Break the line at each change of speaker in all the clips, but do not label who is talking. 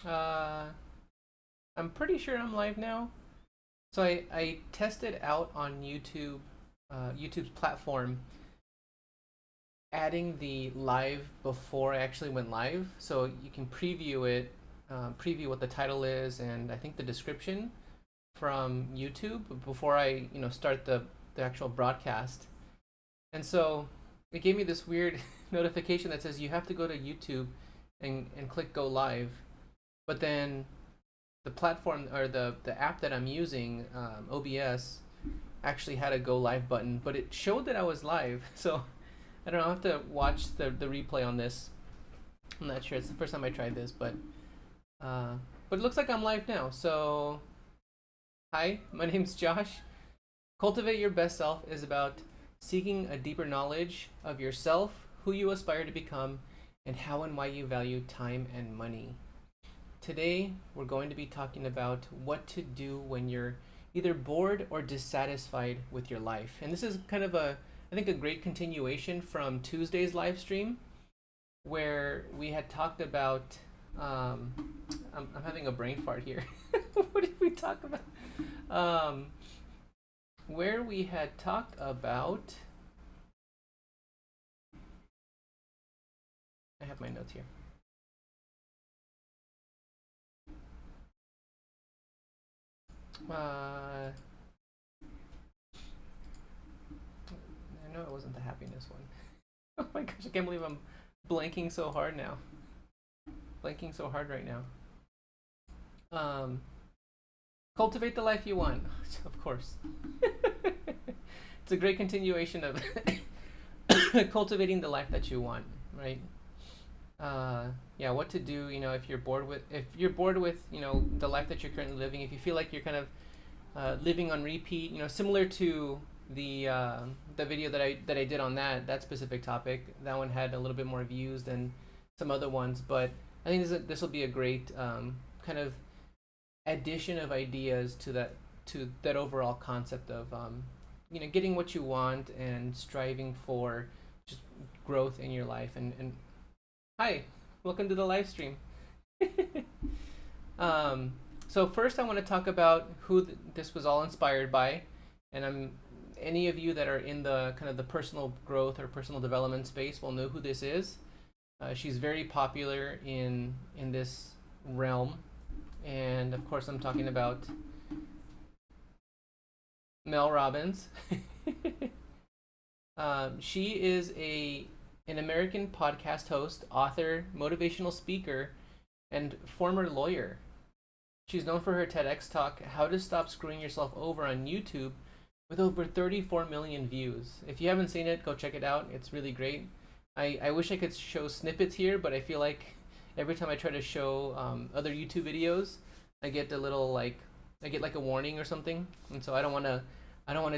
Uh, I'm pretty sure I'm live now. So I tested out on YouTube, YouTube's platform, adding the live before I actually went live. So you can preview it, preview what the title is, and I think the description from YouTube before I, start the actual broadcast. And so it gave me this weird notification that says you have to go to YouTube and click go live. But then the platform or the app that I'm using, OBS, actually had a go live button, but it showed that I was live. So I don't know. I'll have to watch the replay on this. I'm not sure. It's the first time I tried this, but it looks like I'm live now. So hi, my name's Josh. Cultivate Your Best Self is about seeking a deeper knowledge of yourself, who you aspire to become, and how and why you value time and money. Today, we're going to be talking about what to do when you're either bored or dissatisfied with your life. And this is kind of I think, a great continuation from Tuesday's live stream, where we had talked about. I'm having a brain fart here. What did we talk about? Where we had talked about. I have my notes here. I know it wasn't the happiness one. Oh my gosh, I can't believe I'm blanking so hard now. Blanking so hard right now. Cultivate the life you want, of course. It's a great continuation of cultivating the life that you want, right? Yeah, what to do, if you're bored with the life that you're currently living. If you feel like you're kind of living on repeat, similar to the video that I did on that specific topic. That one had a little bit more views than some other ones, but I think this will be a great kind of addition of ideas to that overall concept of getting what you want and striving for just growth in your life. And hi, welcome to the live stream. So first, I want to talk about who this was all inspired by, and any of you that are in the kind of the personal growth or personal development space will know who this is. She's very popular in this realm, and of course, I'm talking about Mel Robbins. She is an American podcast host, author, motivational speaker, and former lawyer. She's known for her TEDx talk, How to Stop Screwing Yourself Over, on YouTube, with over 34 million views. If you haven't seen it, go check it out. It's really great. I wish I could show snippets here, but I feel like every time I try to show other YouTube videos, I get a little I get like a warning or something, and so I don't want to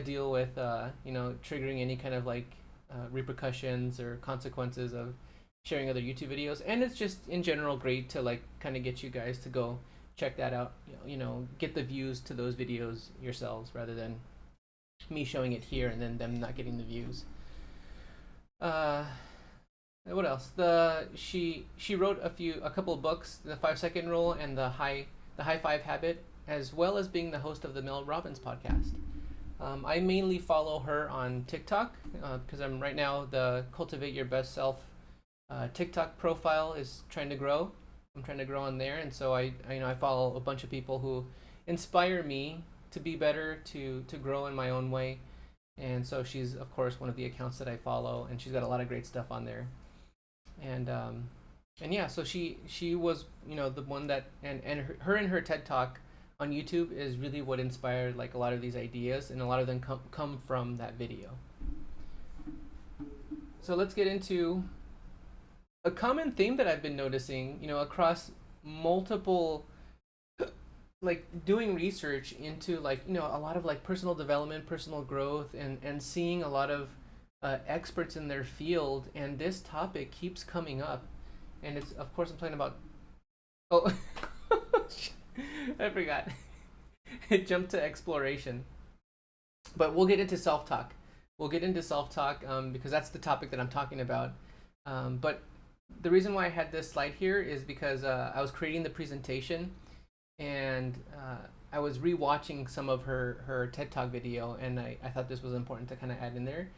deal with triggering any kind of repercussions or consequences of sharing other YouTube videos. And it's just in general great to kind of get you guys to go check that out. Get the views to those videos yourselves rather than me showing it here and then them not getting the views. What else? She wrote a couple of books, The 5 Second Rule and the High Five Habit, as well as being the host of the Mel Robbins podcast. I mainly follow her on TikTok because I'm right now the Cultivate Your Best Self TikTok profile is trying to grow. I'm trying to grow on there, and so I follow a bunch of people who inspire me to be better, to grow in my own way. And so she's of course one of the accounts that I follow, and she's got a lot of great stuff on there. And yeah, so she was the one that and her TED talk on YouTube is really what inspired a lot of these ideas, and a lot of them come from that video. So let's get into a common theme that I've been noticing, across multiple, doing research into a lot of personal development, personal growth, and seeing a lot of experts in their field, and this topic keeps coming up, and it's of course I'm talking about. Oh, I forgot. It jumped to exploration, but we'll get into self-talk. Because that's the topic that I'm talking about. But The reason why I had this slide here is because I was creating the presentation, and I was rewatching some of her TED Talk video, and I thought this was important to kind of add in there.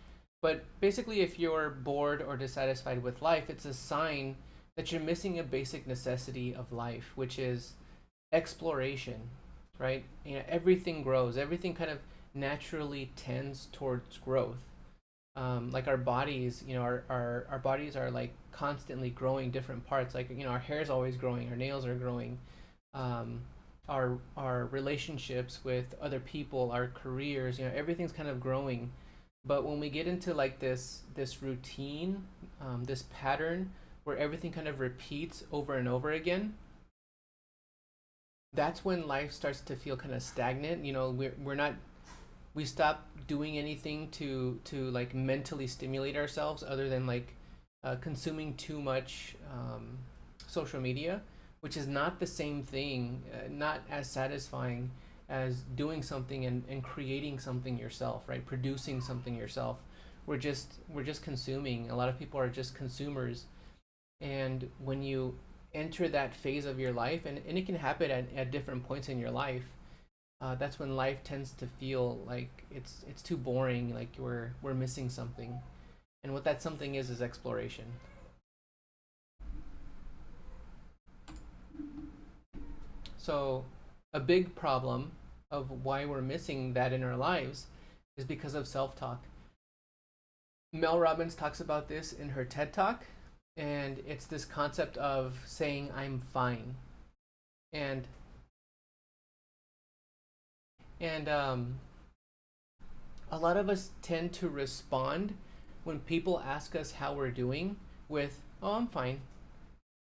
But basically, if you're bored or dissatisfied with life, it's a sign that you're missing a basic necessity of life, which is exploration, right? You know, everything grows. Everything kind of naturally tends towards growth. Like our bodies, you know, our bodies are like constantly growing different parts. Like, you know, our hair is always growing, our nails are growing, um, our relationships with other people, our careers, you know, everything's kind of growing. But when we get into like this routine, this pattern where everything kind of repeats over and over again, that's when life starts to feel kind of stagnant. You know, we're not, we stop doing anything to like mentally stimulate ourselves other than like consuming too much social media, which is not the same thing, not as satisfying as doing something and creating something yourself, right? Producing something yourself. We're just consuming. A lot of people are just consumers, and when you enter that phase of your life, and it can happen at different points in your life, that's when life tends to feel like it's too boring, like we're missing something. And what that something is exploration. So a big problem of why we're missing that in our lives is because of self-talk. Mel Robbins talks about this in her TED Talk, and it's this concept of saying I'm fine. And and a lot of us tend to respond when people ask us how we're doing with, "Oh, I'm fine,"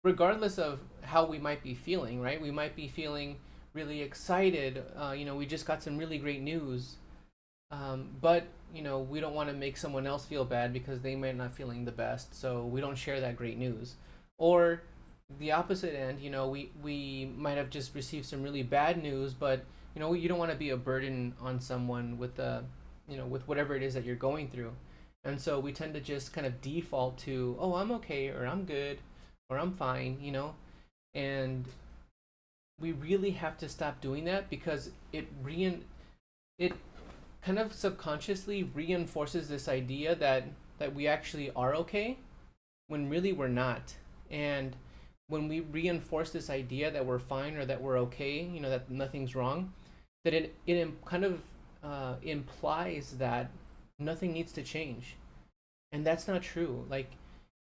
regardless of how we might be feeling, right? We might be feeling really excited. You know, we just got some really great news, but you know, we don't want to make someone else feel bad because they might not feeling the best, so we don't share that great news. Or the opposite end, you know, we might have just received some really bad news, but you know, you don't want to be a burden on someone with the, you know, with whatever it is that you're going through. And so we tend to just kind of default to, oh, I'm okay, or I'm good, or I'm fine, you know? And we really have to stop doing that because it kind of subconsciously reinforces this idea that we actually are okay when really we're not. And when we reinforce this idea that we're fine or that we're okay, you know, that nothing's wrong, that kind of implies that nothing needs to change. And that's not true. Like,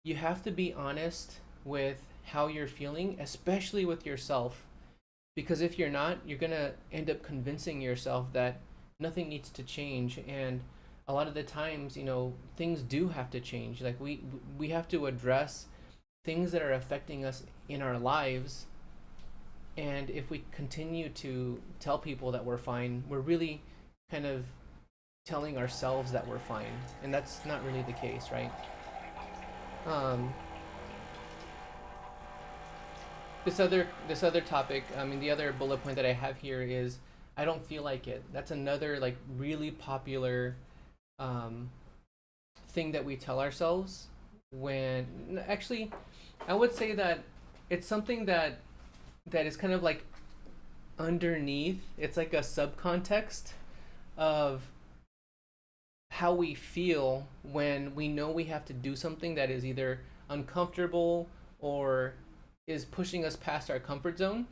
you have to be honest with how you're feeling, especially with yourself. Because if you're not, you're going to end up convincing yourself that nothing needs to change. And a lot of the times, you know, things do have to change. Like, we have to address things that are affecting us in our lives. And if we continue to tell people that we're fine, we're really kind of telling ourselves that we're fine. And that's not really the case, right? Um, this other topic, I mean, the other bullet point that I have here is I don't feel like it. That's another like really popular um, thing that we tell ourselves when actually I would say that it's something that is kind of like underneath. It's like a subcontext of how we feel when we know we have to do something that is either uncomfortable or is pushing us past our comfort zone.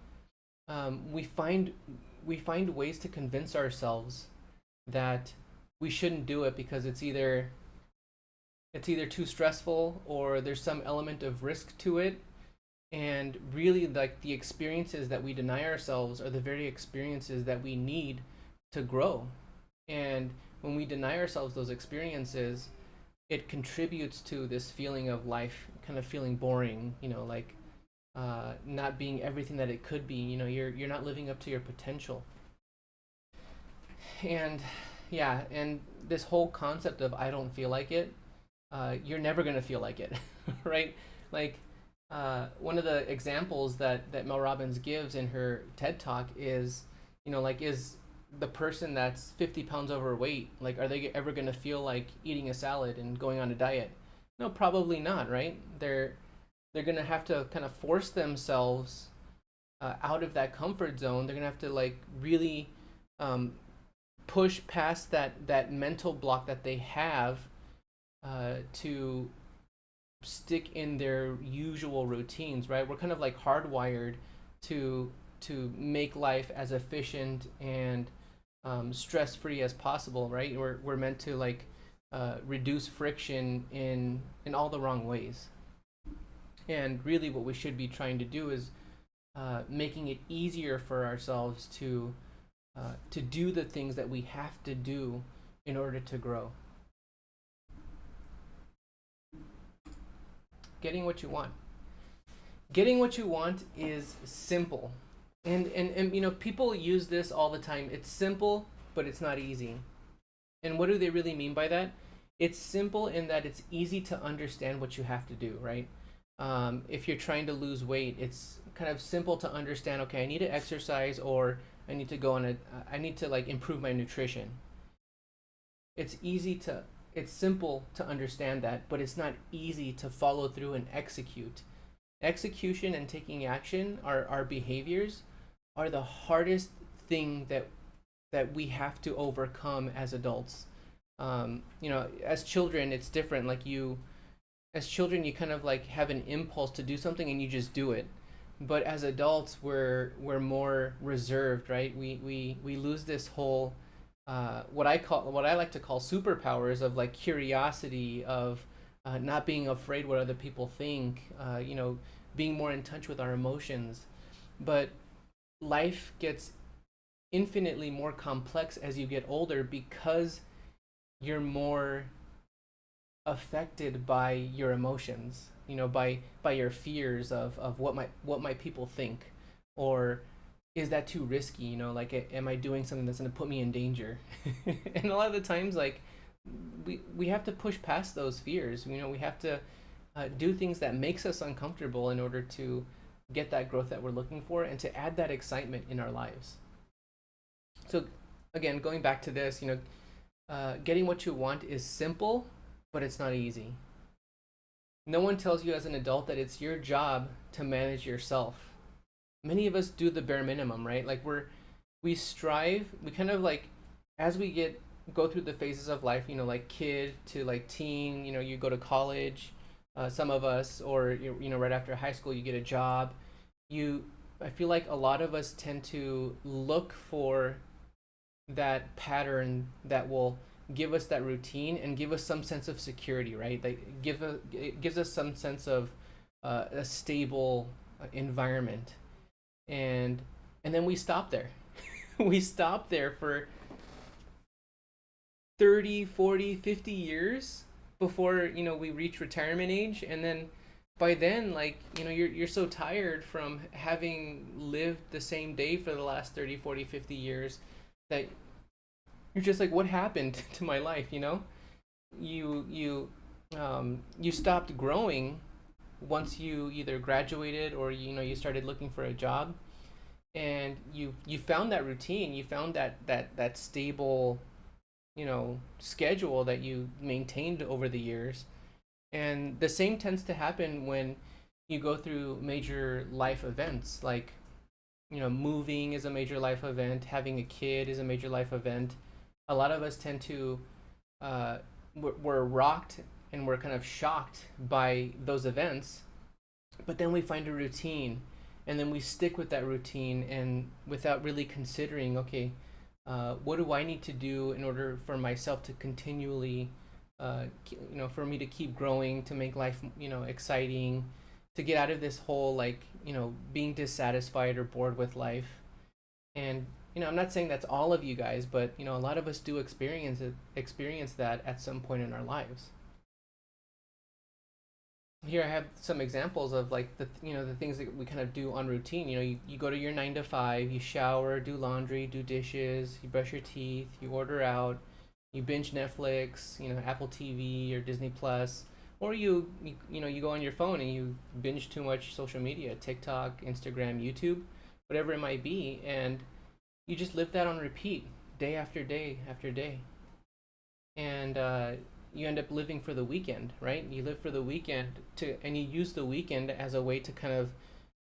We find ways to convince ourselves that we shouldn't do it because it's either too stressful or there's some element of risk to it. And really, like, the experiences that we deny ourselves are the very experiences that we need to grow. And when we deny ourselves those experiences, it contributes to this feeling of life kind of feeling boring, you know, like not being everything that it could be. You know, you're not living up to your potential. And yeah, and this whole concept of I don't feel like it, you're never gonna feel like it, right? Like, one of the examples that Mel Robbins gives in her TED talk is, you know, like, is the person that's 50 pounds overweight, like, are they ever gonna feel like eating a salad and going on a diet? No, probably not, right? they're gonna have to kind of force themselves out of that comfort zone. They're gonna have to like really um, push past that mental block that they have to stick in their usual routines, right? We're kind of like hardwired to make life as efficient and stress free as possible, right? We're meant to like reduce friction in all the wrong ways. And really, what we should be trying to do is making it easier for ourselves to do the things that we have to do in order to grow. Getting what you want. Getting what you want is simple. And you know, people use this all the time. It's simple, but it's not easy. And what do they really mean by that? It's simple in that it's easy to understand what you have to do, right? If you're trying to lose weight, it's kind of simple to understand. Okay, I need to exercise, or I need to go on a. I need to like improve my nutrition. It's easy to. It's simple to understand that, but it's not easy to follow through and execute. Execution and taking action, our behaviors, are the hardest thing that we have to overcome as adults. You know, as children, it's different. Like as children, you kind of like have an impulse to do something and you just do it. But as adults, we're more reserved, right? We lose this whole what I like to call superpowers of like curiosity, of not being afraid what other people think, you know, being more in touch with our emotions. But life gets infinitely more complex as you get older because you're more affected by your emotions, you know, by your fears of what might people think, or is that too risky, you know, like am I doing something that's going to put me in danger? And a lot of the times, like we have to push past those fears, you know, we have to do things that makes us uncomfortable in order to get that growth that we're looking for and to add that excitement in our lives. So again, going back to this, you know, getting what you want is simple, but it's not easy. No one tells you as an adult that it's your job to manage yourself. Many of us do the bare minimum, right? Like we strive, we kind of like, as we go through the phases of life, you know, like kid to like teen, you know, you go to college, some of us, or you know, right after high school, you get a job. You, I feel like a lot of us tend to look for that pattern that will give us that routine and give us some sense of security, right? It gives us some sense of a stable environment, and then we stop there. We stop there for 30, 40, 50 years before, you know, we reach retirement age. And then by then, like, you know, you're so tired from having lived the same day for the last 30, 40, 50 years that you're just like, what happened to my life, you know? You stopped growing once you either graduated, or you know, you started looking for a job, and you found that routine, you found that stable, you know, schedule that you maintained over the years. And the same tends to happen when you go through major life events, like, you know, moving is a major life event, having a kid is a major life event. A lot of us tend to we're rocked and we're kind of shocked by those events, but then we find a routine, and then we stick with that routine, and without really considering, okay, what do I need to do in order for myself to continually, you know, for me to keep growing, to make life, you know, exciting, to get out of this whole, like, you know, being dissatisfied or bored with life. And you know, I'm not saying that's all of you guys, but you know, a lot of us do experience that at some point in our lives. Here I have some examples of like you know, the things that we kind of do on routine. You know, you go to your 9 to 5, you shower, do laundry, do dishes, you brush your teeth, you order out, you binge Netflix, you know, Apple TV or Disney Plus, or you know, you go on your phone and you binge too much social media, TikTok, Instagram, YouTube, whatever it might be, and you just live that on repeat day after day after day. And you end up living for the weekend, right? You live for the weekend and you use the weekend as a way to kind of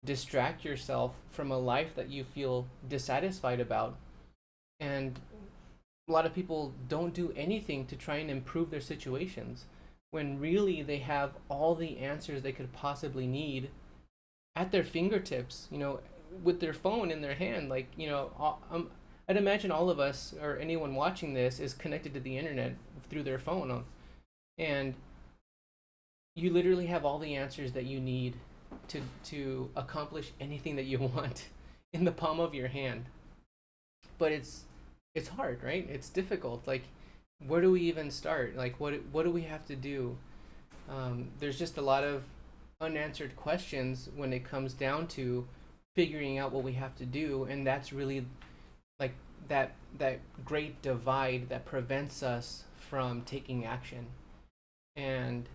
distract yourself from a life that you feel dissatisfied about. And a lot of people don't do anything to try and improve their situations when really they have all the answers they could possibly need at their fingertips, with their phone in their hand. Like, I'd imagine all of us or anyone watching this is connected to the internet through their phone. And you literally have all the answers that you need to accomplish anything that you want in the palm of your hand. But it's hard, right? It's difficult. Like, where do we even start? Like, what do we have to do? There's just a lot of unanswered questions when it comes down to figuring out what we have to do, and that's really like that great divide that prevents us from taking action. And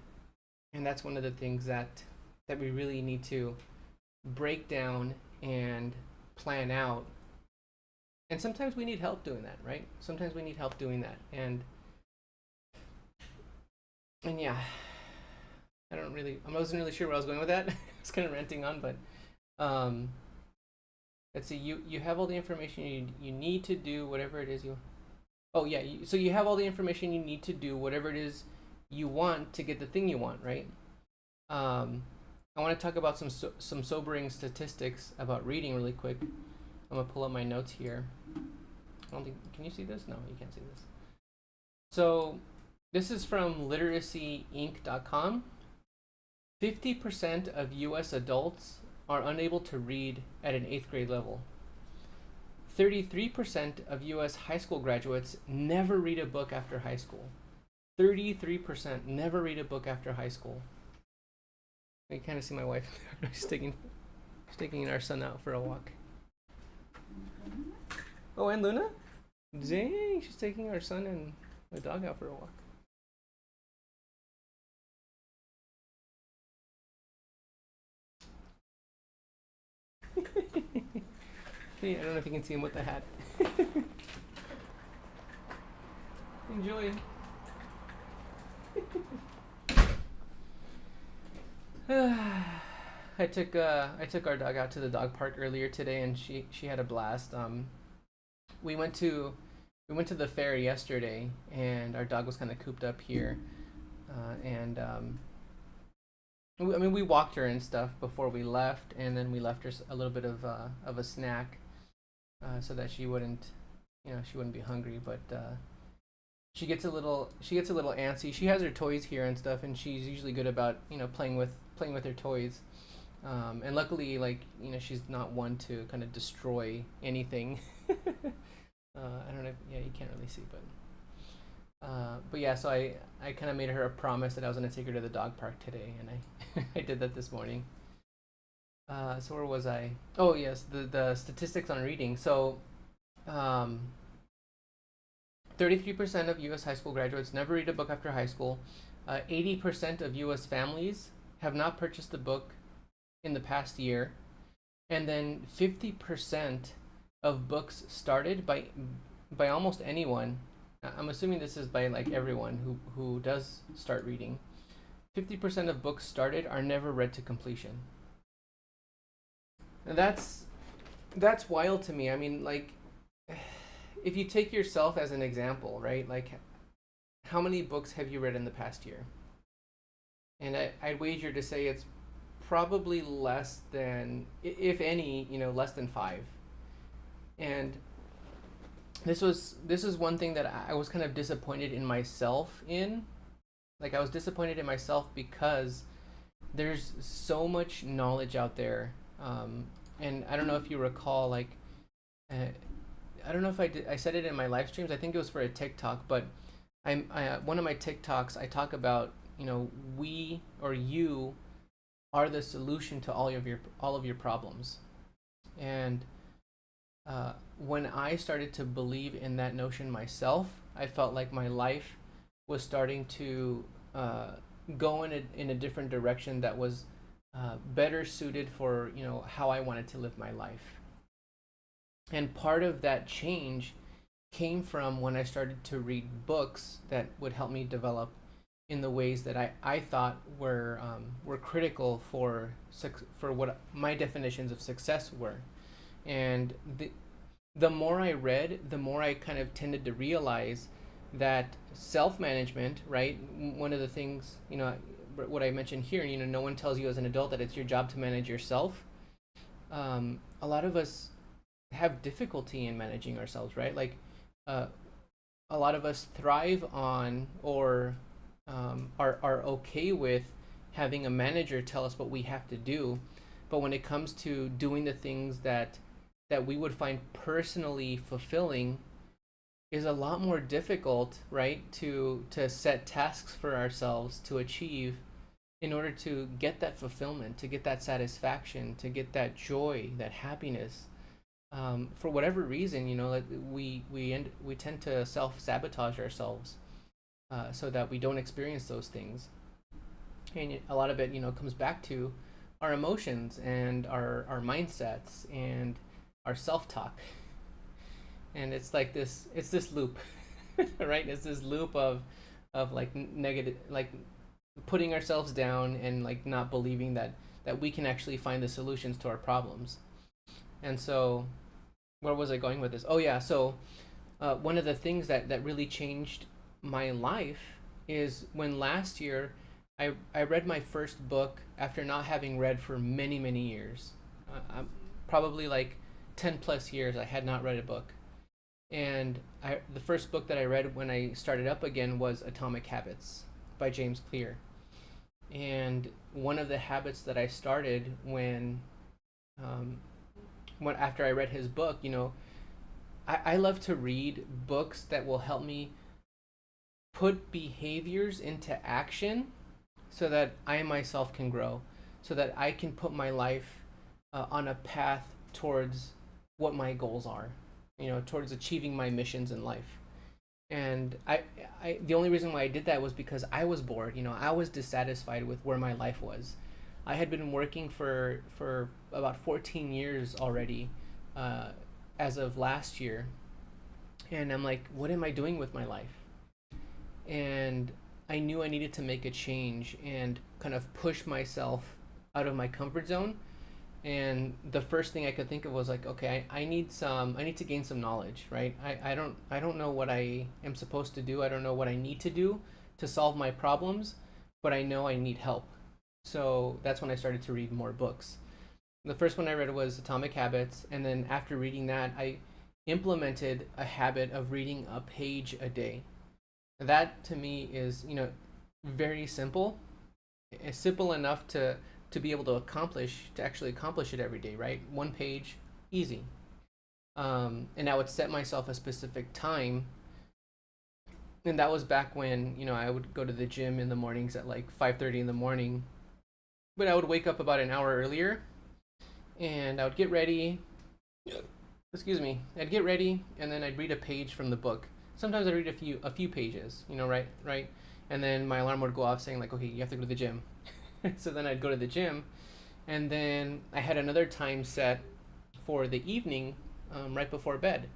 that's one of the things that we really need to break down and plan out. And sometimes we need help doing that, right? Sometimes we need help doing that. And yeah, I wasn't really sure where I was going with that. I was kind of ranting on, but let's see. You have all the information you need to do whatever it is you. Oh yeah, so you have all the information you need to do whatever it is you want to get the thing you want, right? I want to talk about some sobering statistics about reading really quick. I'm gonna pull up my notes here. I don't think, can you see this? No, you can't see this. So this is from literacyinc.com. 50% of US adults are unable to read at an 8th grade level. 33% of US high school graduates never read a book after high school. 33% never read a book after high school. You kind of see my wife. She's taking our son out for a walk. Oh, and Luna? Dang, she's taking our son and the dog out for a walk. I don't know if you can see him with the hat. Enjoy. I took our dog out to the dog park earlier today, and she had a blast. We went to the fair yesterday, and our dog was kind of cooped up here, and we walked her and stuff before we left, and then we left her a little bit of a snack, so that she wouldn't be hungry. But she gets a little antsy. She has her toys here and stuff, and she's usually good about playing with her toys. And luckily, she's not one to kind of destroy anything. I don't know. Yeah, you can't really see, but yeah. So I kind of made her a promise that I was going to take her to the dog park today, and I did that this morning. So where was I? Oh yes, the statistics on reading. So, 33% of U.S. high school graduates never read a book after high school. 80% of U.S. families have not purchased a book in the past year, and then 50% of books started by almost anyone. I'm assuming this is by everyone who does start reading. 50% of books started are never read to completion. And that's wild to me. I mean, if you take yourself as an example, right? How many books have you read in the past year? And I'd wager to say it's probably less than, if any, less than 5. And this is one thing that I was kind of disappointed in myself in. I was disappointed in myself because there's so much knowledge out there. And I don't know if you recall, I don't know if I said it in my live streams. I think it was for a TikTok, but one of my TikToks, I talk about, we or you are the solution to all of your problems. And when I started to believe in that notion myself, I felt like my life was starting to go in a different direction that was better suited for how I wanted to live my life. And part of that change came from when I started to read books that would help me develop in the ways that I thought were critical for what my definitions of success were. And the more I read, the more I kind of tended to realize that self management, right? One of the things, what I mentioned here, no one tells you as an adult that it's your job to manage yourself. A lot of us have difficulty in managing ourselves, right? Like, uh, a lot of us thrive on or are okay with having a manager tell us what we have to do, but when it comes to doing the things that we would find personally fulfilling, is a lot more difficult, right? To set tasks for ourselves to achieve in order to get that fulfillment, to get that satisfaction, to get that joy, that happiness. For whatever reason, like we tend to self sabotage ourselves so that we don't experience those things, and a lot of it, comes back to our emotions and our mindsets and our self talk, and it's this loop, right? It's this loop of like negative, like putting ourselves down and like not believing that we can actually find the solutions to our problems. And so, where was I going with this? Oh yeah, so one of the things that really changed my life is when last year I read my first book after not having read for many, many years. Probably like 10 plus years I had not read a book. And the first book that I read when I started up again was Atomic Habits by James Clear. And one of the habits that I started um, when after I read his book, I love to read books that will help me put behaviors into action so that I myself can grow, so that I can put my life on a path towards what my goals are, towards achieving my missions in life. And the only reason why I did that was because I was bored. I was dissatisfied with where my life was. I had been working for about 14 years already, as of last year, and I'm like, what am I doing with my life? And I knew I needed to make a change and kind of push myself out of my comfort zone. And the first thing I could think of was like, okay, I need to gain some knowledge, right? I don't know what I am supposed to do. I don't know what I need to do to solve my problems, but I know I need help. So that's when I started to read more books. The first one I read was Atomic Habits, and then after reading that, I implemented a habit of reading a page a day. That to me is, very simple. It's simple enough to be able to actually accomplish it every day, right? One page, easy. And I would set myself a specific time, and that was back when I would go to the gym in the mornings at like 5:30 in the morning, but I would wake up about an hour earlier, and I would get ready. Excuse me. I'd get ready, and then I'd read a page from the book. Sometimes I'd read a few pages, right, and then my alarm would go off saying like, okay, you have to go to the gym. So then I'd go to the gym, and then I had another time set for the evening, right before bed,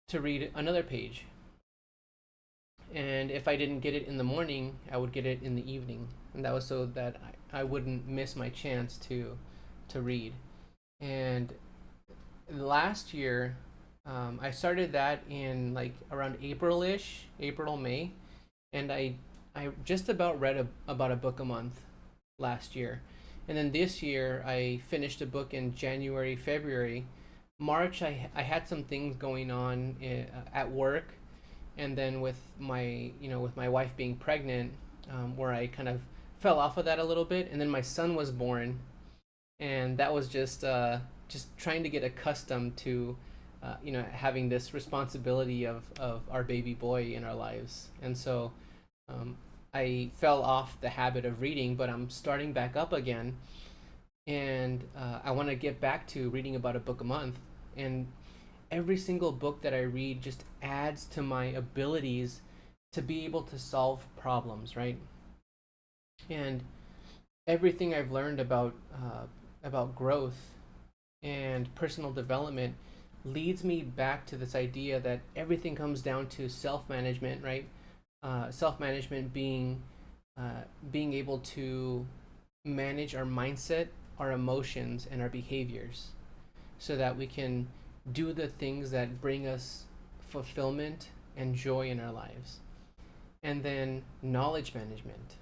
to read another page. And if I didn't get it in the morning, I would get it in the evening, and that was so that I wouldn't miss my chance to read. And last year, I started that in like around April-ish, April, May, and I just about read about a book a month last year. And then this year, I finished a book in January, February. March, I had some things going on at work, and then with my wife being pregnant, where I kind of fell off of that a little bit. And then my son was born, and that was just trying to get accustomed to having this responsibility of our baby boy in our lives. And so I fell off the habit of reading, but I'm starting back up again, and I want to get back to reading about a book a month. And every single book that I read just adds to my abilities to be able to solve problems, right? And everything I've learned about growth and personal development leads me back to this idea that everything comes down to self management, right? Self-management being able to manage our mindset, our emotions, and our behaviors so that we can do the things that bring us fulfillment and joy in our lives. And then knowledge management,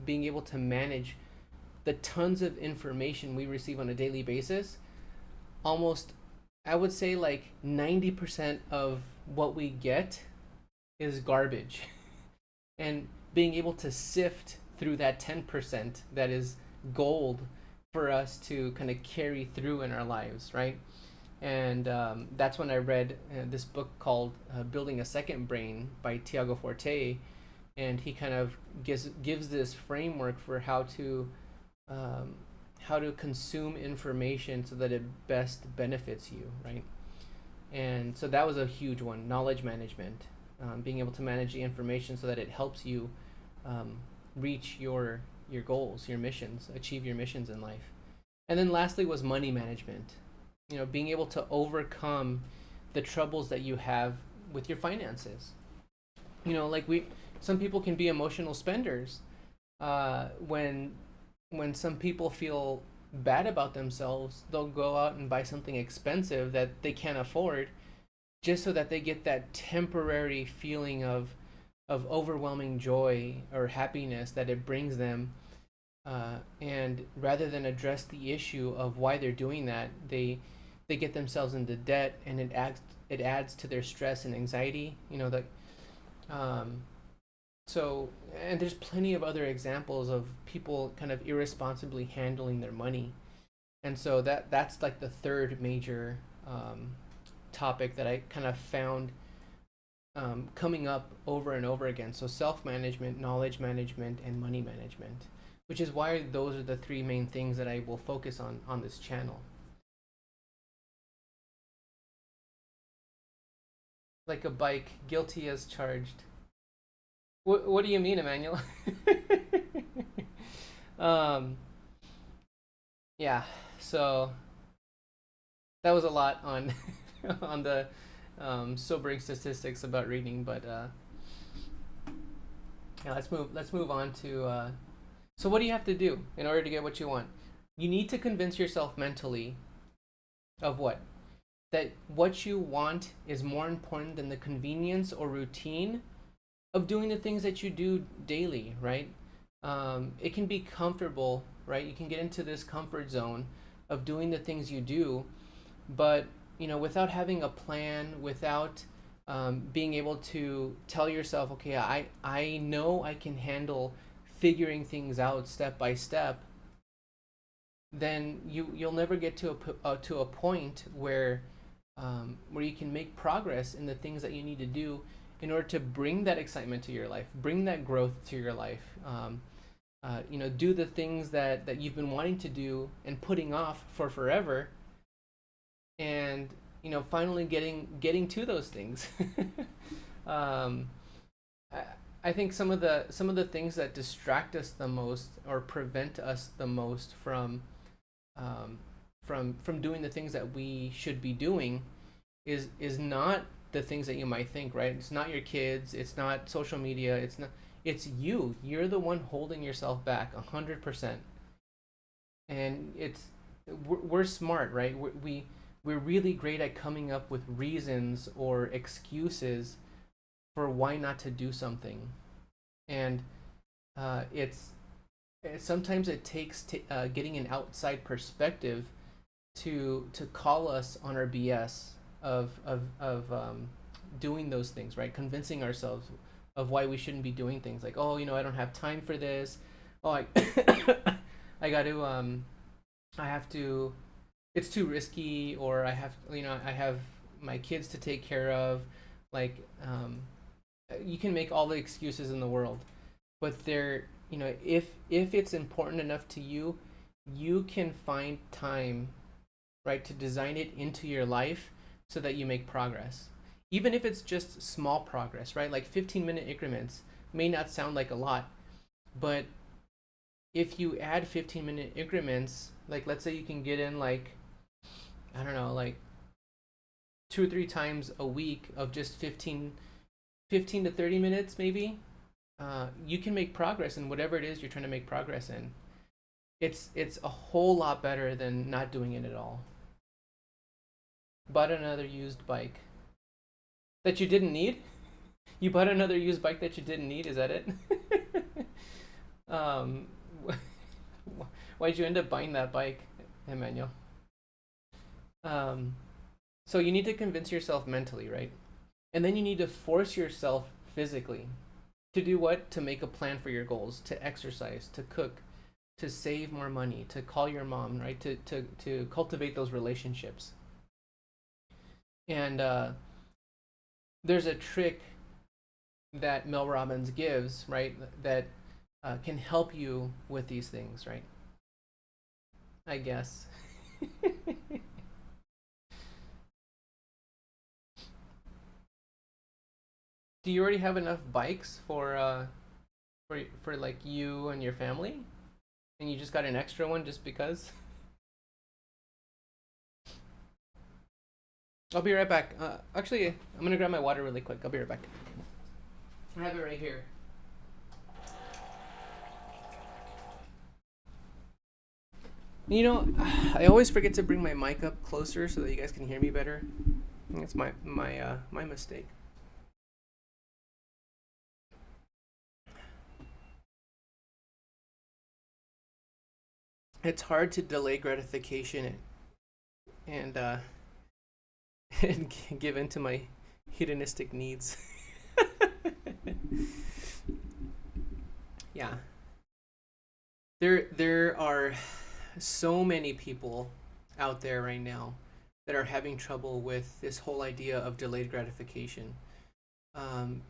being able to manage the tons of information we receive on a daily basis. Almost, I would say, like 90% of what we get is garbage. And being able to sift through that 10% that is gold for us to kind of carry through in our lives, right? And that's when I read this book called Building a Second Brain by Tiago Forte. And he kind of gives this framework for um, how to consume information so that it best benefits you, right? And so that was a huge one: knowledge management, being able to manage the information so that it helps you um, reach your goals, your missions, achieve your missions in life. And then lastly was money management. Being able to overcome the troubles that you have with your finances. Like some people can be emotional spenders. When some people feel bad about themselves, they'll go out and buy something expensive that they can't afford just so that they get that temporary feeling of overwhelming joy or happiness that it brings them. And rather than address the issue of why they're doing that, they get themselves into debt, and it adds to their stress and anxiety. That um, so, and there's plenty of other examples of people kind of irresponsibly handling their money. And so that's like the third major topic that I kind of found coming up over and over again. So self-management, knowledge management, and money management, which is why those are the three main things that I will focus on this channel. Like a bike, guilty as charged. What do you mean, Emmanuel? um, yeah. So that was a lot on on the sobering statistics about reading, but yeah, let's move on to. So what do you have to do in order to get what you want? You need to convince yourself mentally of what? That what you want is more important than the convenience or routine of doing the things that you do daily, right? It can be comfortable, right? You can get into this comfort zone of doing the things you do, but without having a plan, without being able to tell yourself, okay, I know I can handle figuring things out step by step, then you'll never get to a point where you can make progress in the things that you need to do in order to bring that excitement to your life, bring that growth to your life. Do the things that you've been wanting to do and putting off for forever, and finally getting to those things. um, I, I think some of the things that distract us the most or prevent us the most um, from doing the things that we should be doing is not the things that you might think, right? It's not your kids, it's not social media, it's you. You're the one holding yourself back 100%. And we're smart, right? We're really great at coming up with reasons or excuses for why not to do something. And it's sometimes it takes getting an outside perspective to call us on our BS of doing those things, right? Convincing ourselves of why we shouldn't be doing things, like, oh, I don't have time for this. Oh, I got to I have to. It's too risky, or I have my kids to take care of. Like, you can make all the excuses in the world, but if it's important enough to you, you can find time, right, to design it into your life so that you make progress. Even if it's just small progress, right? Like 15-minute increments may not sound like a lot, but if you add 15-minute increments, like let's say you can get in, like, I don't know, like 2 or 3 times a week of just 15 to 30 minutes maybe, you can make progress in whatever it is you're trying to make progress in. It's a whole lot better than not doing it at all. Bought another used bike that you didn't need. You bought another used bike that you didn't need. Is that it? um, why'd you end up buying that bike, Emmanuel? Um, so you need to convince yourself mentally, right? And then you need to force yourself physically to do what? To make a plan for your goals, to exercise, to cook, to save more money, to call your mom, right? To cultivate those relationships. And there's a trick that Mel Robbins gives, right? That can help you with these things, right? I guess. Do you already have enough bikes for like you and your family, and you just got an extra one just because? I'll be right back. Actually, I'm gonna grab my water really quick. I'll be right back. I have it right here. You know, I always forget to bring my mic up closer so that you guys can hear me better. I think it's my mistake. It's hard to delay gratification and and give in to my hedonistic needs. Yeah. There are so many people out there right now that are having trouble with this whole idea of delayed gratification. Um,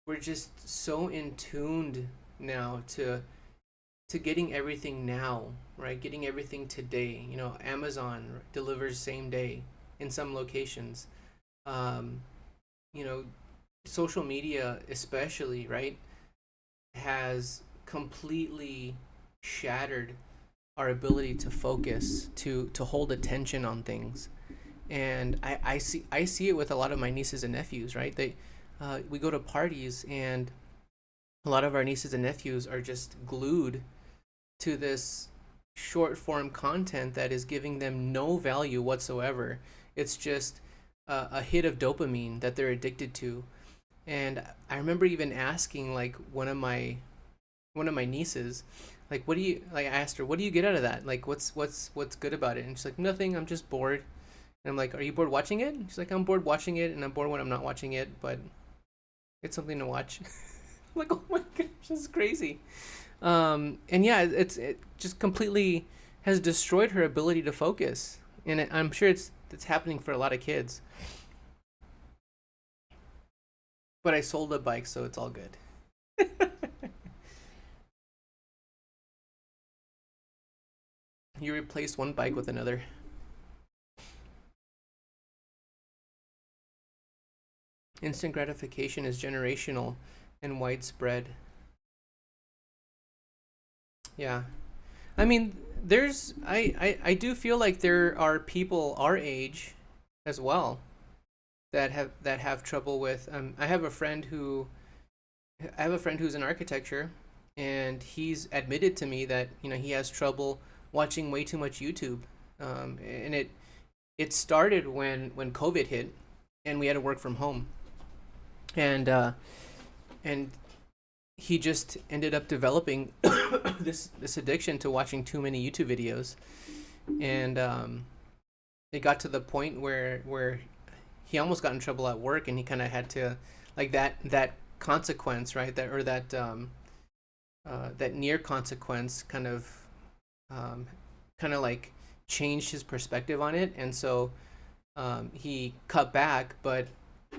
we're just so in tuned now to getting everything now, right? Getting everything today. You know, Amazon delivers same day in some locations. Um, you know, social media especially, right, has completely shattered our ability to focus, to hold attention on things. And I see it with a lot of my nieces and nephews, right? We go to parties, and a lot of our nieces and nephews are just glued to this short form content that is giving them no value whatsoever. It's just a hit of dopamine that they're addicted to. And I remember even asking like one of my nieces, like, what do you like? I asked her, what do you get out of that? Like, what's good about it? And she's like, nothing. I'm just bored. And I'm like, are you bored watching it? And she's like, I'm bored watching it, and I'm bored when I'm not watching it, but it's something to watch. I'm like, oh my gosh, this is crazy. And yeah, it just completely has destroyed her ability to focus, and I'm sure it's happening for a lot of kids. But I sold a bike, so it's all good. You replaced one bike with another. Instant gratification is generational and widespread. Yeah. I mean, I do feel like there are people our age as well that have trouble with. I have a friend who's in architecture, and he's admitted to me that he has trouble watching way too much YouTube. And it started when COVID hit, and we had to work from home, and he just ended up developing this addiction to watching too many YouTube videos, and it got to the point where he almost got in trouble at work, and he kind of had to, like, that consequence, right? That near consequence kind of like changed his perspective on it, and so he cut back, but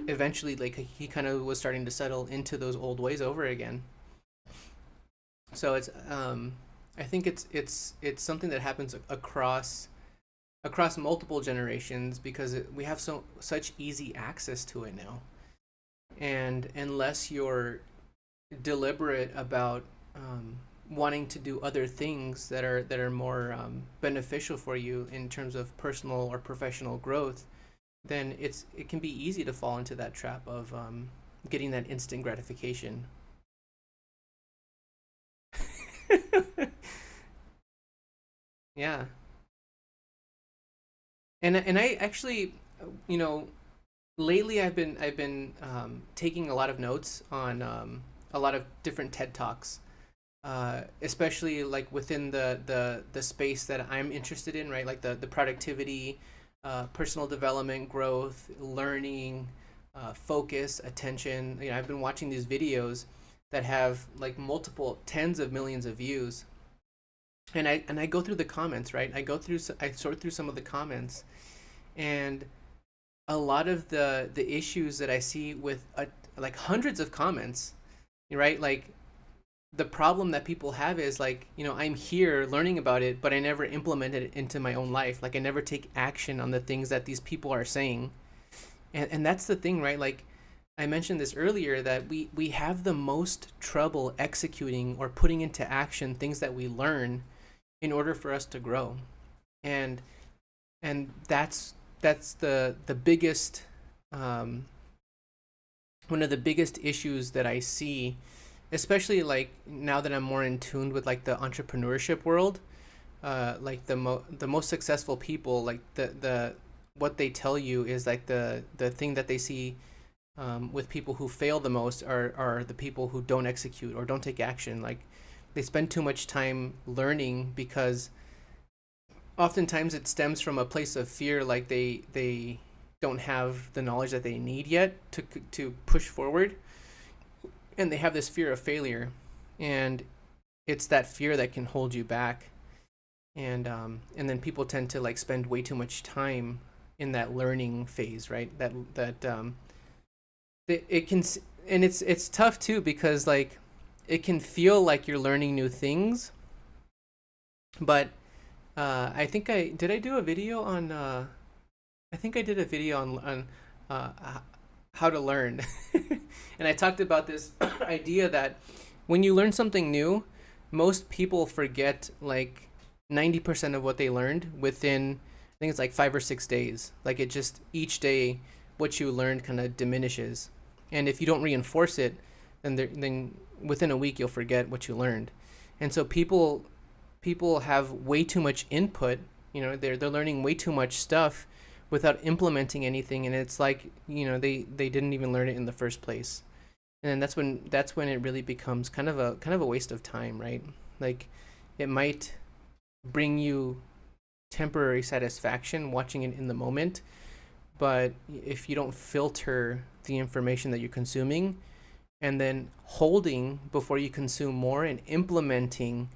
eventually, like, he kind of was starting to settle into those old ways over again. So I think it's something that happens across multiple generations, because we have such easy access to it now, and unless you're deliberate about wanting to do other things that are more beneficial for you in terms of personal or professional growth, then it can be easy to fall into that trap of getting that instant gratification. Yeah. And I actually, you know, lately I've been taking a lot of notes on a lot of different TED talks, especially like within the space that I'm interested in, right? Like the productivity, personal development, growth, learning, focus, attention. You know, I've been watching these videos that have like multiple tens of millions of views, and I go through the comments, right? I sort through some of the comments, and a lot of the issues that I see with like hundreds of comments, right? Like the problem that people have is like, I'm here learning about it, but I never implement it into my own life. Like I never take action on the things that these people are saying. And that's the thing, right? Like I mentioned this earlier, that we have the most trouble executing or putting into action things that we learn in order for us to grow. And that's the biggest, um, one of the biggest issues that I see, especially like now that I'm more in tune with like the entrepreneurship world. Like the most successful people, like the what they tell you is like the thing that they see, with people who fail the most are the people who don't execute or don't take action. Like they spend too much time learning because oftentimes it stems from a place of fear, like they don't have the knowledge that they need yet to push forward, and they have this fear of failure, and it's that fear that can hold you back. And then people tend to like spend way too much time in that learning phase, right? It can, and it's tough too, because like it can feel like you're learning new things, but I think I do a video on, I think I did a video on how to learn, and I talked about this idea that when you learn something new, most people forget like 90% of what they learned within, I think it's like 5 or 6 days. Like it just, each day what you learned kind of diminishes, and if you don't reinforce it, then within a week you'll forget what you learned. And so people have way too much input. They're learning way too much stuff without implementing anything, and it's like, they didn't even learn it in the first place. And that's when it really becomes kind of a waste of time, right? Like it might bring you temporary satisfaction watching it in the moment, but if you don't filter the information that you're consuming and then holding before you consume more and implementing,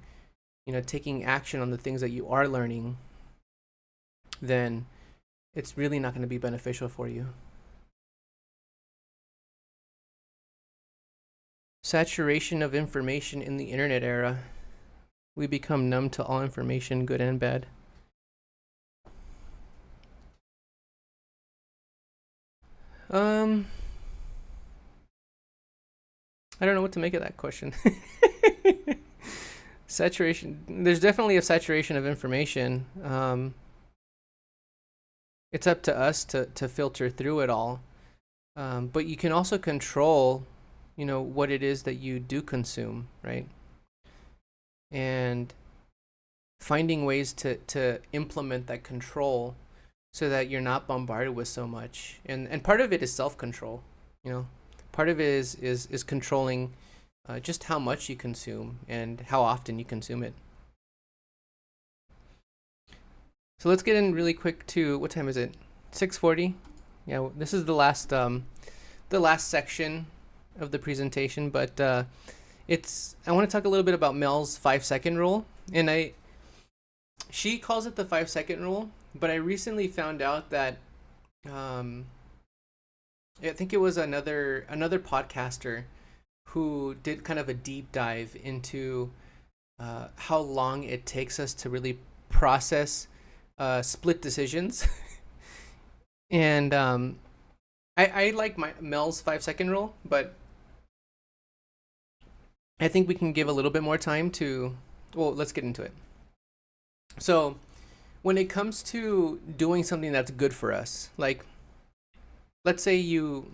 taking action on the things that you are learning, then it's really not going to be beneficial for you. Saturation of information in the internet era. We become numb to all information, good and bad. I don't know what to make of that question. Saturation. There's definitely a saturation of information. It's up to us to filter through it all. But you can also control, what it is that you do consume, right? And finding ways to implement that control so that you're not bombarded with so much. And part of it is self-control, part of it is controlling just how much you consume and how often you consume it. So let's get in really quick to, what time is it? 6:40. Yeah, this is the last section of the presentation, but I want to talk a little bit about Mel's 5-second rule, and she calls it the 5-second rule, but I recently found out that I think it was another podcaster who did kind of a deep dive into how long it takes us to really process split decisions. And I like Mel's 5-second rule, but I think we can give a little bit more time to, well, let's get into it. So when it comes to doing something that's good for us, like let's say you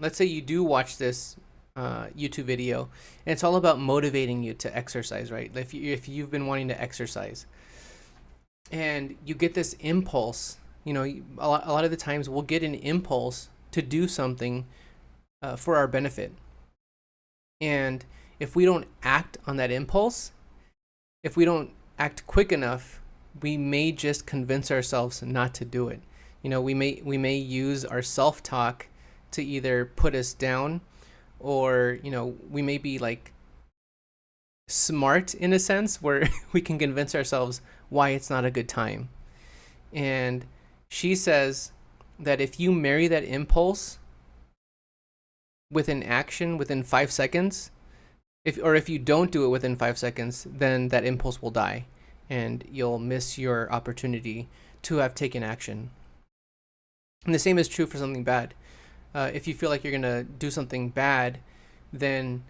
do watch this YouTube video, and it's all about motivating you to exercise, right? If you've been wanting to exercise, and you get this impulse, a lot of the times we'll get an impulse to do something for our benefit, and if we don't act on that impulse, if we don't act quick enough, we may just convince ourselves not to do it. We may use our self-talk to either put us down, or we may be like smart in a sense where we can convince ourselves why it's not a good time. And she says that if you marry that impulse with an action within 5 seconds, if you don't do it within 5 seconds, then that impulse will die and you'll miss your opportunity to have taken action. And the same is true for something bad. If you feel like you're going to do something bad, then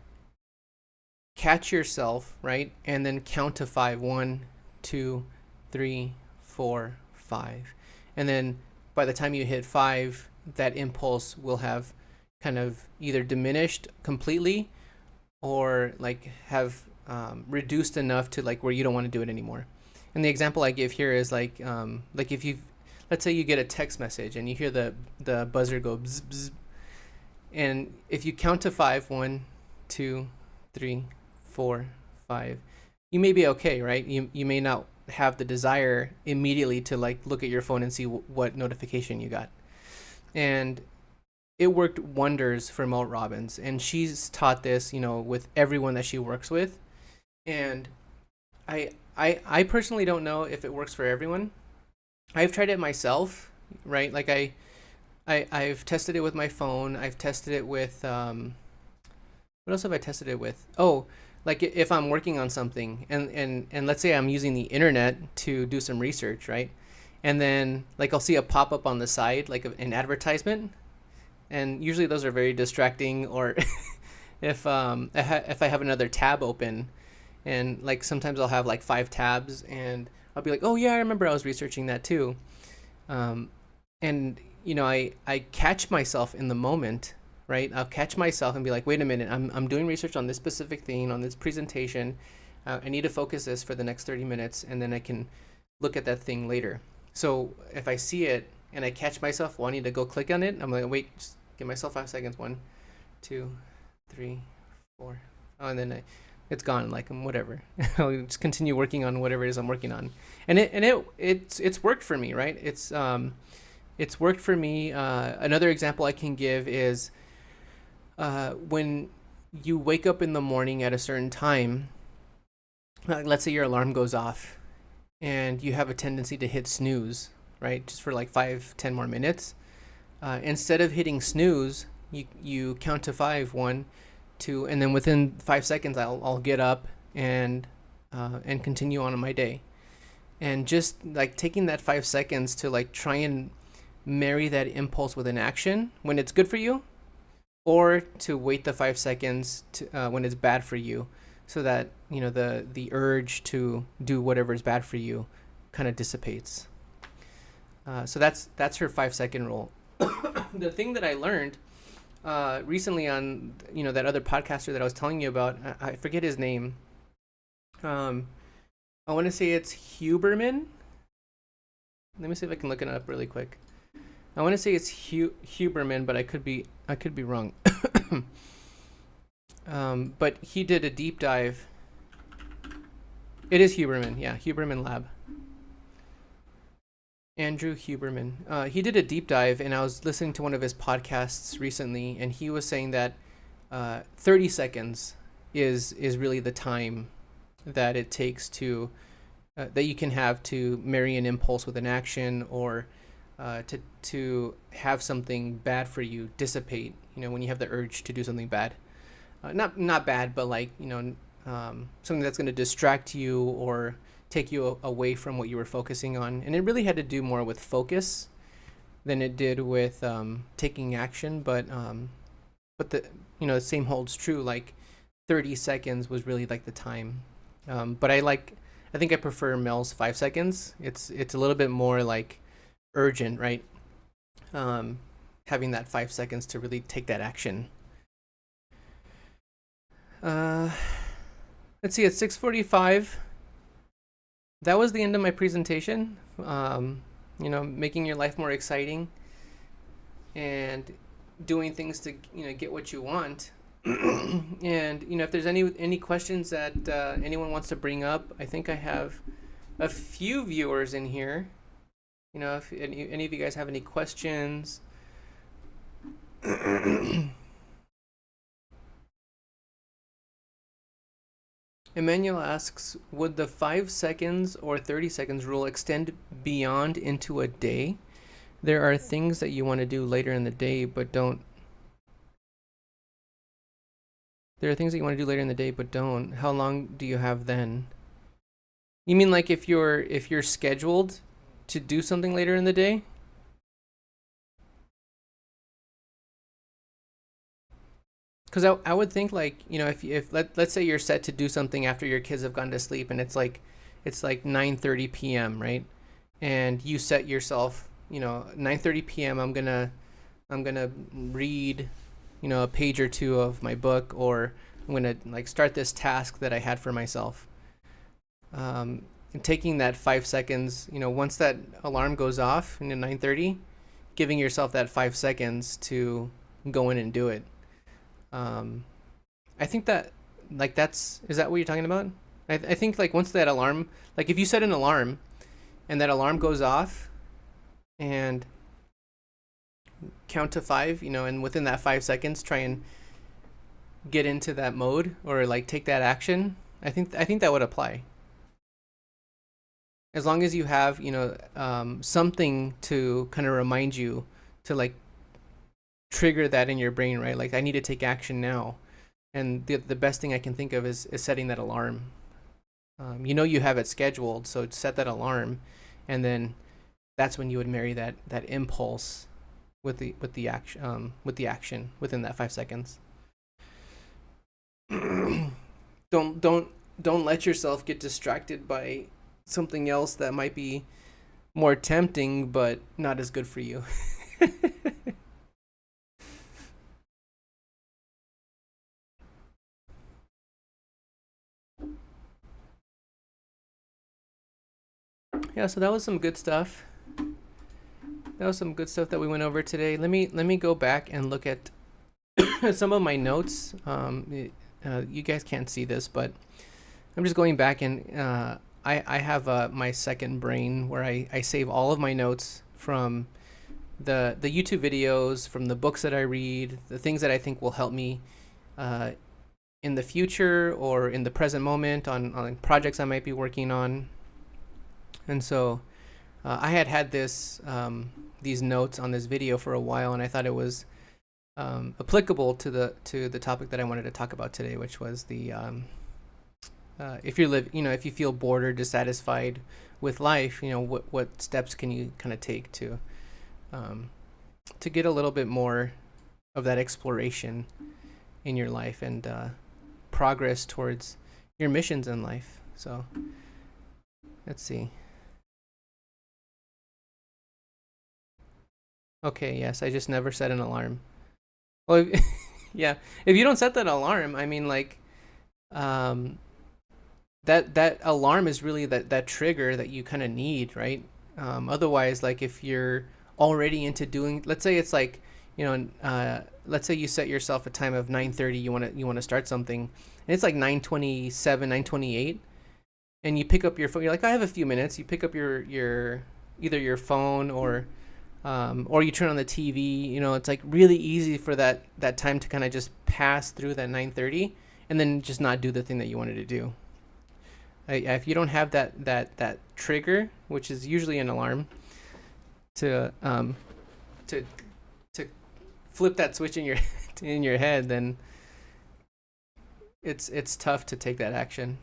catch yourself, right? And then count to 5. 1, 2, 3, 4, 5. And then by the time you hit 5, that impulse will have kind of either diminished completely or like have reduced enough to like where you don't want to do it anymore. And the example I give here is like if you, let's say you get a text message and you hear the buzzer go bzz, bzz, and if you count to 5, 1, 2, 3, 4, 5, you may be okay, right? You may not have the desire immediately to like look at your phone and see what notification you got. And it worked wonders for Mel Robbins, and she's taught this, with everyone that she works with. And I personally don't know if it works for everyone. I've tried it myself, right? Like I've tested it with my phone. I've tested it with what else have I tested it with? Oh, like if I'm working on something and let's say I'm using the internet to do some research, right? And then like I'll see a pop-up on the side, like an advertisement, and usually those are very distracting. Or if I have another tab open, and like sometimes I'll have like 5 tabs, and I'll be like, oh yeah, I remember I was researching that too. And I catch myself in the moment, right? I'll catch myself and be like, wait a minute, I'm doing research on this specific thing, on this presentation. I need to focus this for the next 30 minutes, and then I can look at that thing later. So if I see it and I catch myself wanting to go click on it, I'm like, wait, just give myself 5 seconds. 1, 2, 3, 4. Oh, and then it's gone. Like, whatever. I'll just continue working on whatever it is I'm working on. And it's worked for me, right? It's worked for me. Another example I can give is when you wake up in the morning at a certain time, let's say your alarm goes off and you have a tendency to hit snooze, right? Just for like 5-10 more minutes. Instead of hitting snooze, you count to 5, 1, 2, and then within 5 seconds, I'll get up and continue on my day. And just like taking that 5 seconds to like try and marry that impulse with an action when it's good for you, or to wait the 5 seconds to, when it's bad for you, so that the urge to do whatever is bad for you kind of dissipates. So that's her 5-second rule. The thing that I learned recently on that other podcaster that I was telling you about, I forget his name. I want to say it's Huberman. Let me see if I can look it up really quick. I want to say it's Huberman, but I could be wrong. But he did a deep dive. It is Huberman, yeah, Huberman Lab. Andrew Huberman. He did a deep dive, and I was listening to one of his podcasts recently, and he was saying that 30 seconds is really the time that it takes to that you can have to marry an impulse with an action, or to have something bad for you dissipate. When you have the urge to do something bad, not bad, but like something that's going to distract you or take you away from what you were focusing on. And it really had to do more with focus than it did with taking action. But the same holds true. Like 30 seconds was really like the time. But I think I prefer Mel's 5 seconds. It's a little bit more like urgent, right? Having that 5 seconds to really take that action. Uh, let's see, it's 6:45. That was the end of my presentation. Making your life more exciting and doing things to get what you want. And if there's any questions that anyone wants to bring up, I think I have a few viewers in here. If any of you guys have any questions. Emmanuel asks, would the 5 seconds or 30 seconds rule extend beyond into a day? There are things that you want to do later in the day, but don't. There are things that you want to do later in the day, but don't. How long do you have then? You mean like if you're scheduled to do something later in the day? Because I would think, like, if let's say you're set to do something after your kids have gone to sleep, and it's like 9:30 p.m., right? And you set yourself, 9:30 p.m. I'm gonna read, a page or two of my book, or I'm gonna like start this task that I had for myself. And taking that 5 seconds, once that alarm goes off in 9:30, giving yourself that 5 seconds to go in and do it. I think that, like, is that what you're talking about? I think, like, once that alarm, like, if you set an alarm and that alarm goes off and count to 5, and within that 5 seconds try and get into that mode, or like take that action, I think that would apply. As long as you have, something to kind of remind you to, like, trigger that in your brain, right? Like, I need to take action now. And the best thing I can think of is setting that alarm. You have it scheduled, so set that alarm, and then that's when you would marry that impulse with the action within that 5 seconds. Don't let yourself get distracted by something else that might be more tempting but not as good for you. Yeah, so that was some good stuff. That was some good stuff that we went over today. Let me go back and look at some of my notes. You guys can't see this, but I'm just going back, and I have my second brain where I save all of my notes from the YouTube videos, from the books that I read, the things that I think will help me in the future or in the present moment on projects I might be working on. And so I had these notes on this video for a while, and I thought it was applicable to the topic that I wanted to talk about today, which was the if you feel bored or dissatisfied with life, what steps can you kind of take to get a little bit more of that exploration in your life and progress towards your missions in life. So let's see. Okay, yes, I just never set an alarm. Well, yeah, if you don't set that alarm, I mean, like, um, that alarm is really that trigger that you kind of need, right? Otherwise, like, if you're already into doing, let's say it's like, let's say you set yourself a time of 9:30, you want to start something, and it's like 9:27, 9:28, and you pick up your phone. You're like, I have a few minutes. You pick up your either your phone or you turn on the TV. It's like really easy for that time to kind of just pass through that 9:30 and then just not do the thing that you wanted to do. If you don't have that trigger, which is usually an alarm, to to flip that switch in your head, then it's tough to take that action.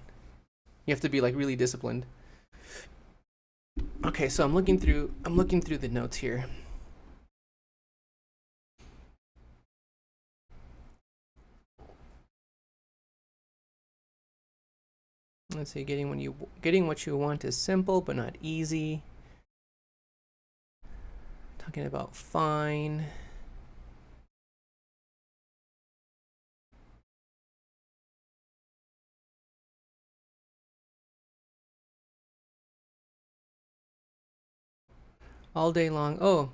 You have to be, like, really disciplined. Okay, so I'm looking through the notes here. Let's see, getting what you want is simple but not easy. Talking about fine. All day long. Oh,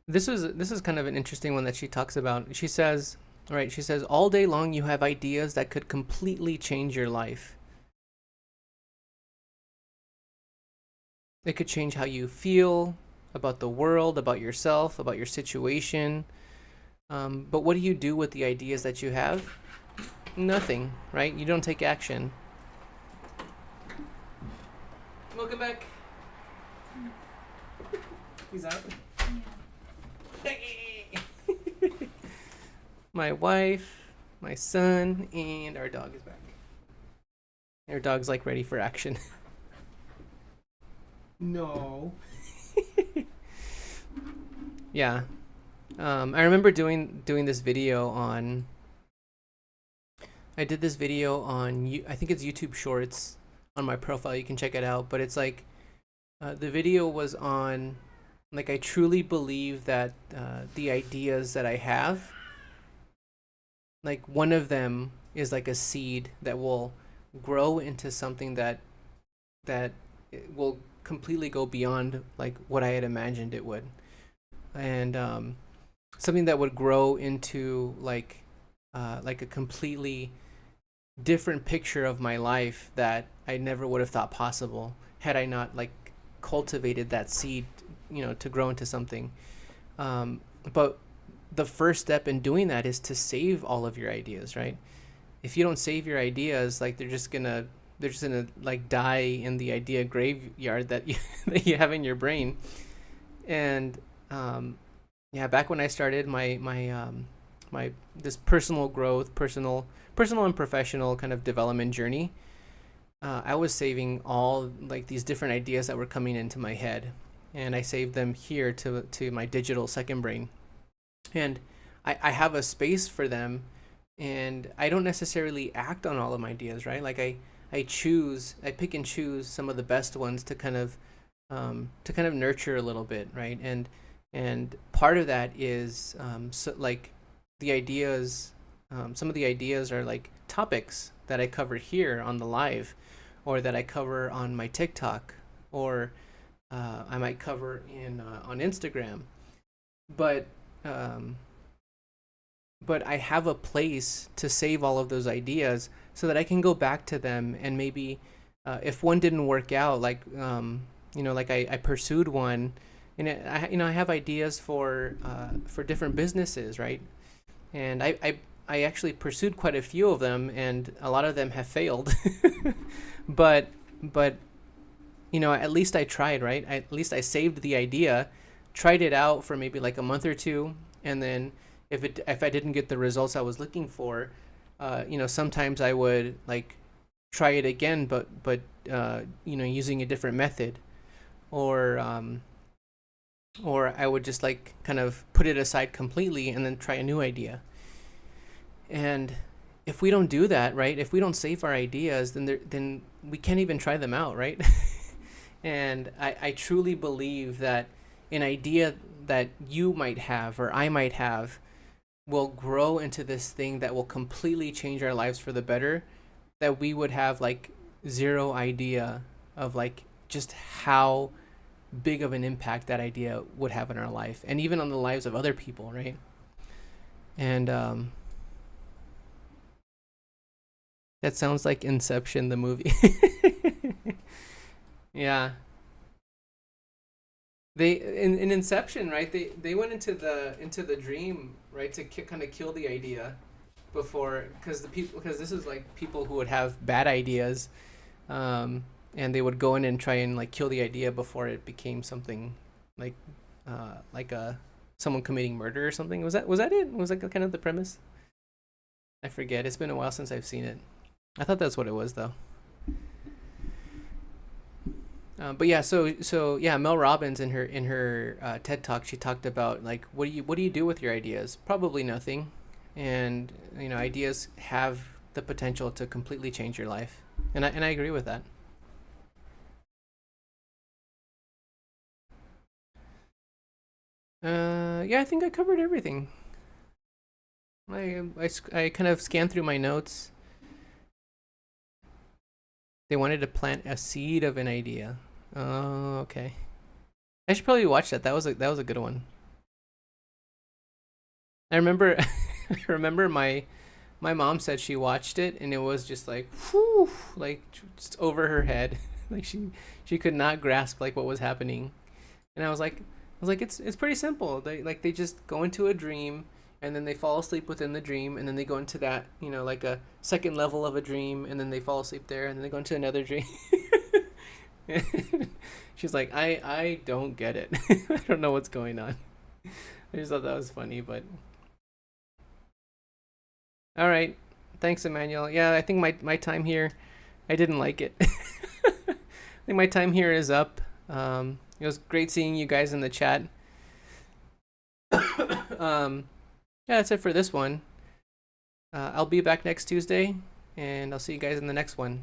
this is kind of an interesting one that she talks about. She says, right, she says all day long you have ideas that could completely change your life. It could change how you feel about the world, about yourself, about your situation. But what do you do with the ideas that you have? Nothing, right? You don't take action. Welcome back. He's out. My wife, my son, and our dog is back. Our dog's like ready for action. No. Yeah. I remember doing this video on. I did this video on I think it's YouTube Shorts on my profile. You can check it out. But it's like the video was on like I truly believe that the ideas that I have, like one of them is like a seed that will grow into something that it will completely go beyond like what I had imagined it would, and something that would grow into like a completely different picture of my life that I never would have thought possible had I not like cultivated that seed, to grow into something. But the first step in doing that is to save all of your ideas, right? If you don't save your ideas, like they're just gonna like die in the idea graveyard that you that you have in your brain. And yeah, back when I started my this personal growth, personal and professional kind of development journey, I was saving all like these different ideas that were coming into my head, and I saved them here to my digital second brain, and I have a space for them, and I don't necessarily act on all of my ideas, right? Like I pick and choose some of the best ones to kind of nurture a little bit, right? And part of that is so like the ideas. Some of the ideas are like topics that I cover here on the live, or that I cover on my TikTok, or I might cover in on Instagram. But um, but I have a place to save all of those ideas so that I can go back to them, and maybe if one didn't work out, like like I pursued one, and I have ideas for different businesses, right? And I actually pursued quite a few of them, and a lot of them have failed. but at least I tried, right? At least I saved the idea, tried it out for maybe like a month or two, and then if I didn't get the results I was looking for, sometimes I would like try it again, but using a different method, or or I would just like kind of put it aside completely and then try a new idea. And if we don't do that, right? If we don't save our ideas, then we can't even try them out, right? And I truly believe that an idea that you might have or I might have will grow into this thing that will completely change our lives for the better, that we would have like zero idea of like just how big of an impact that idea would have in our life, and even on the lives of other people, right? And that sounds like Inception, the movie. Yeah, they in Inception, right? They went into the dream, right, to kind of kill the idea before, because this is like people who would have bad ideas, and they would go in and try and like kill the idea before it became something like like a someone committing murder or something. Was that it? Was that kind of the premise? I forget. It's been a while since I've seen it. I thought that's what it was though. But yeah, so yeah, Mel Robbins in her TED talk, she talked about like what do you do with your ideas? Probably nothing, and ideas have the potential to completely change your life, and I agree with that. Yeah, I think I covered everything. I kind of scanned through my notes. They wanted to plant a seed of an idea. Oh, okay. I should probably watch that. That was a good one. I remember I remember my mom said she watched it and it was just like whew, like just over her head. Like she could not grasp like what was happening. And I was like it's pretty simple. They just go into a dream and then they fall asleep within the dream and then they go into that, like a second level of a dream and then they fall asleep there and then they go into another dream. She's like, I don't get it. I don't know what's going on. I just thought that was funny, but all right. Thanks, Emmanuel. Yeah, I think my time here, I didn't like it. I think my time here is up. It was great seeing you guys in the chat. um, yeah, that's it for this one. I'll be back next Tuesday, and I'll see you guys in the next one.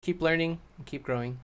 Keep learning and keep growing.